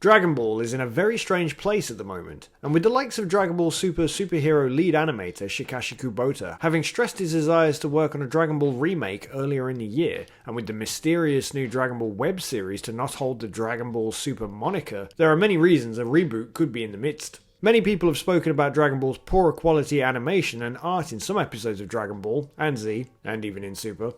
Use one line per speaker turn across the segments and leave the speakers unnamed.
Dragon Ball is in a very strange place at the moment, and with the likes of Dragon Ball Super superhero lead animator Chikashi Kubota having stressed his desires to work on a Dragon Ball remake earlier in the year, and with the mysterious new Dragon Ball web series to not hold the Dragon Ball Super moniker, there are many reasons a reboot could be in the midst. Many people have spoken about Dragon Ball's poorer quality animation and art in some episodes of Dragon Ball, and Z, and even in Super.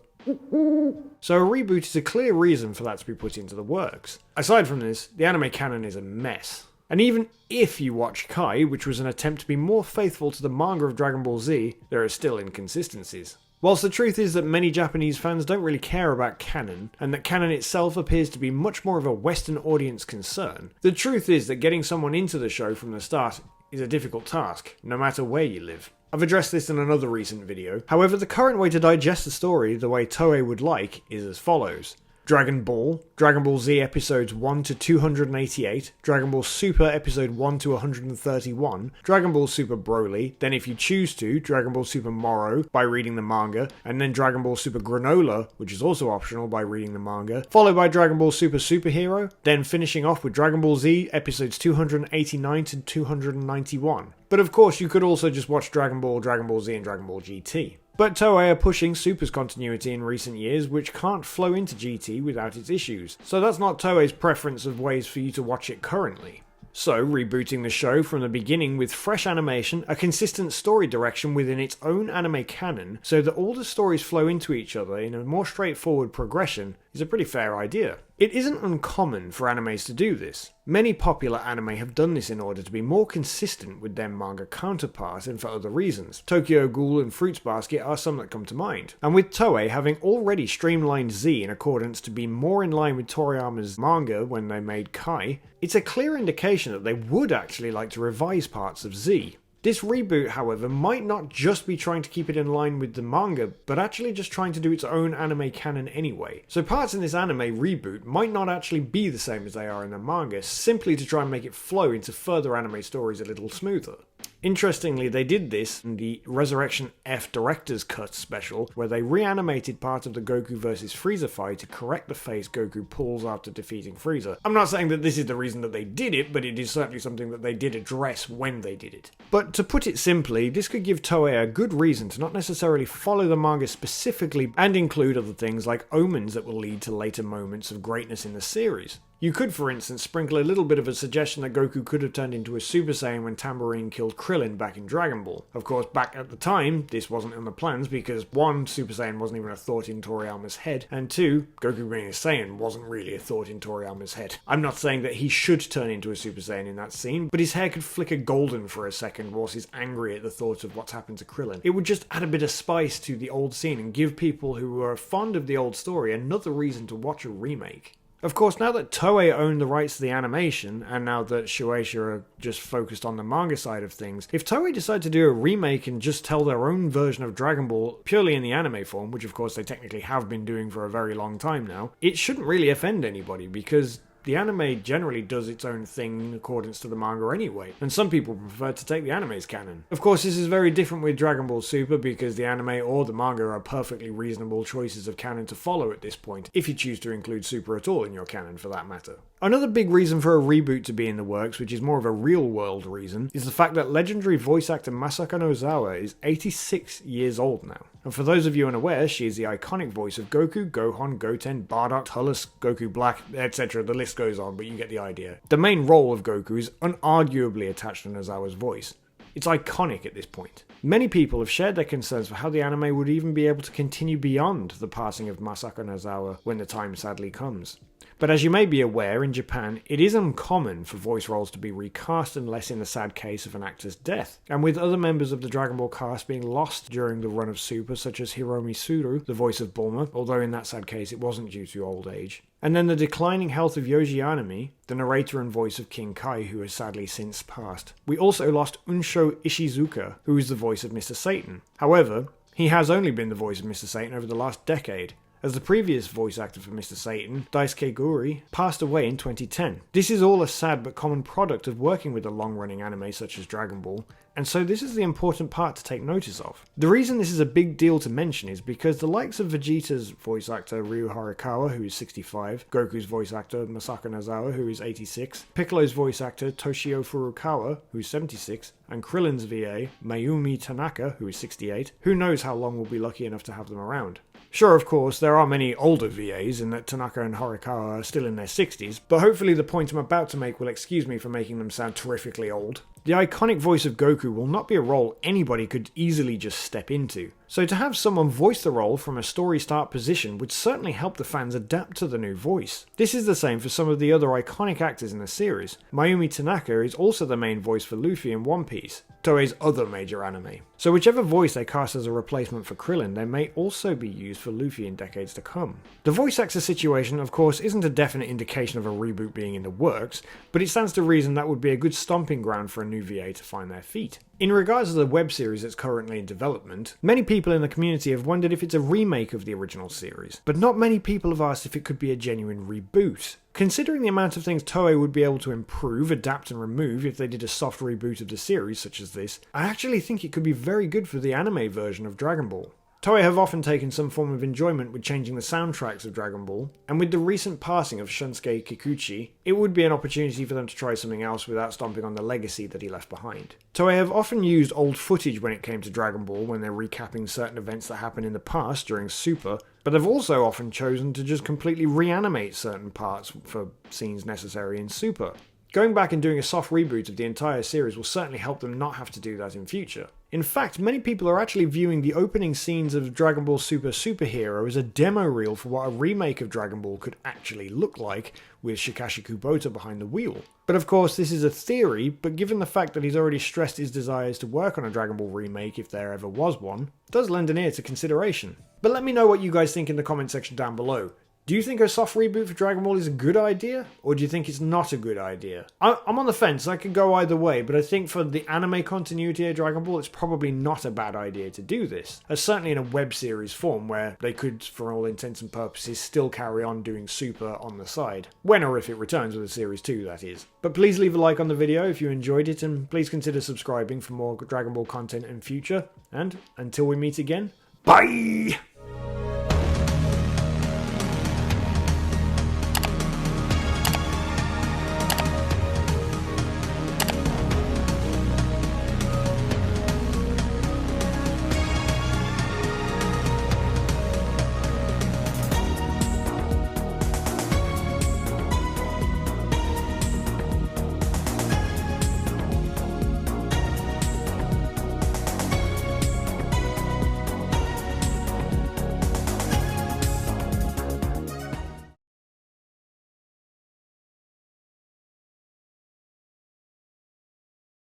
So a reboot is a clear reason for that to be put into the works. Aside from this, the anime canon is a mess. And even if you watch Kai, which was an attempt to be more faithful to the manga of Dragon Ball Z, there are still inconsistencies. Whilst the truth is that many Japanese fans don't really care about canon, and that canon itself appears to be much more of a Western audience concern, the truth is that getting someone into the show from the start is a difficult task, no matter where you live. I've addressed this in another recent video. However, the current way to digest the story the way Toei would like is as follows. Dragon Ball, Dragon Ball Z episodes 1 to 288, Dragon Ball Super episode 1 to 131, Dragon Ball Super Broly, then if you choose to, Dragon Ball Super Moro by reading the manga, and then Dragon Ball Super Granola, which is also optional by reading the manga, followed by Dragon Ball Super Superhero, then finishing off with Dragon Ball Z episodes 289 to 291. But of course you could also just watch Dragon Ball Z and Dragon Ball GT. But Toei are pushing Super's continuity in recent years, which can't flow into GT without its issues, so that's not Toei's preference of ways for you to watch it currently. So, rebooting the show from the beginning with fresh animation, a consistent story direction within its own anime canon, so that all the stories flow into each other in a more straightforward progression, is a pretty fair idea. It isn't uncommon for animes to do this. Many popular anime have done this in order to be more consistent with their manga counterparts and for other reasons. Tokyo Ghoul and Fruits Basket are some that come to mind. And with Toei having already streamlined Z in accordance to be more in line with Toriyama's manga when they made Kai, it's a clear indication that they would actually like to revise parts of Z. This reboot, however, might not just be trying to keep it in line with the manga, but actually just trying to do its own anime canon anyway. So parts in this anime reboot might not actually be the same as they are in the manga, simply to try and make it flow into further anime stories a little smoother. Interestingly, they did this in the Resurrection F Director's Cut special, where they reanimated part of the Goku vs Frieza fight to correct the face Goku pulls after defeating Frieza. I'm not saying that this is the reason that they did it, but it is certainly something that they did address when they did it. But to put it simply, this could give Toei a good reason to not necessarily follow the manga specifically and include other things like omens that will lead to later moments of greatness in the series. You could, for instance, sprinkle a little bit of a suggestion that Goku could have turned into a Super Saiyan when Tambourine killed Krillin back in Dragon Ball. Of course, back at the time, this wasn't in the plans because 1, Super Saiyan wasn't even a thought in Toriyama's head, and 2, Goku being a Saiyan wasn't really a thought in Toriyama's head. I'm not saying that he should turn into a Super Saiyan in that scene, but his hair could flicker golden for a second whilst he's angry at the thought of what's happened to Krillin. It would just add a bit of spice to the old scene and give people who are fond of the old story another reason to watch a remake. Of course, now that Toei own the rights to the animation, and now that Shueisha are just focused on the manga side of things, if Toei decide to do a remake and just tell their own version of Dragon Ball purely in the anime form, which of course they technically have been doing for a very long time now, it shouldn't really offend anybody because the anime generally does its own thing in accordance to the manga anyway, and some people prefer to take the anime's canon. Of course, this is very different with Dragon Ball Super because the anime or the manga are perfectly reasonable choices of canon to follow at this point, if you choose to include Super at all in your canon for that matter. Another big reason for a reboot to be in the works, which is more of a real-world reason, is the fact that legendary voice actor Masako Nozawa is 86 years old now. And for those of you unaware, she is the iconic voice of Goku, Gohan, Goten, Bardock, Tullus, Goku Black, etc. The list goes on, but you get the idea. The main role of Goku is unarguably attached to Nozawa's voice. It's iconic at this point. Many people have shared their concerns for how the anime would even be able to continue beyond the passing of Masako Nozawa when the time sadly comes. But as you may be aware, in Japan, it is uncommon for voice roles to be recast unless in the sad case of an actor's death. And with other members of the Dragon Ball cast being lost during the run of Super, such as Hiromi Suru, the voice of Bulma, although in that sad case it wasn't due to old age. And then the declining health of Yoji Anami, the narrator and voice of King Kai, who has sadly since passed. We also lost Unsho Ishizuka, who is the voice of Mr. Satan. However, he has only been the voice of Mr. Satan over the last decade, as the previous voice actor for Mr. Satan, Daisuke Guri, passed away in 2010. This is all a sad but common product of working with a long-running anime such as Dragon Ball, and so this is the important part to take notice of. The reason this is a big deal to mention is because the likes of Vegeta's voice actor Ryu Horikawa, who is 65, Goku's voice actor Masako Nozawa, who is 86, Piccolo's voice actor Toshio Furukawa, who is 76, and Krillin's VA, Mayumi Tanaka, who is 68, who knows how long we'll be lucky enough to have them around. Sure, of course, there are many older VAs in that Tanaka and Horikawa are still in their 60s, but hopefully the point I'm about to make will excuse me for making them sound terrifically old. The iconic voice of Goku will not be a role anybody could easily just step into, so to have someone voice the role from a story start position would certainly help the fans adapt to the new voice. This is the same for some of the other iconic actors in the series. Mayumi Tanaka is also the main voice for Luffy in One Piece, Toei's other major anime. So whichever voice they cast as a replacement for Krillin, they may also be used for Luffy in decades to come. The voice actor situation, of course, isn't a definite indication of a reboot being in the works, but it stands to reason that would be a good stomping ground for a new VA to find their feet. In regards to the web series that's currently in development, many people in the community have wondered if it's a remake of the original series, but not many people have asked if it could be a genuine reboot. Considering the amount of things Toei would be able to improve, adapt and remove if they did a soft reboot of the series such as this, I actually think it could be very good for the anime version of Dragon Ball. Toei have often taken some form of enjoyment with changing the soundtracks of Dragon Ball, and with the recent passing of Shunsuke Kikuchi, it would be an opportunity for them to try something else without stomping on the legacy that he left behind. Toei have often used old footage when it came to Dragon Ball when they're recapping certain events that happened in the past during Super, but they've also often chosen to just completely reanimate certain parts for scenes necessary in Super. Going back and doing a soft reboot of the entire series will certainly help them not have to do that in future. In fact, many people are actually viewing the opening scenes of Dragon Ball Super Superhero as a demo reel for what a remake of Dragon Ball could actually look like, with Chikashi Kubota behind the wheel. But of course, this is a theory, but given the fact that he's already stressed his desires to work on a Dragon Ball remake if there ever was one, does lend an ear to consideration. But let me know what you guys think in the comment section down below. Do you think a soft reboot for Dragon Ball is a good idea, or do you think it's not a good idea? I'm on the fence, I could go either way, but I think for the anime continuity of Dragon Ball, it's probably not a bad idea to do this. Certainly in a web series form, where they could, for all intents and purposes, still carry on doing Super on the side. When or if it returns with a Series 2, that is. But please leave a like on the video if you enjoyed it, and please consider subscribing for more Dragon Ball content in future. And until we meet again, bye!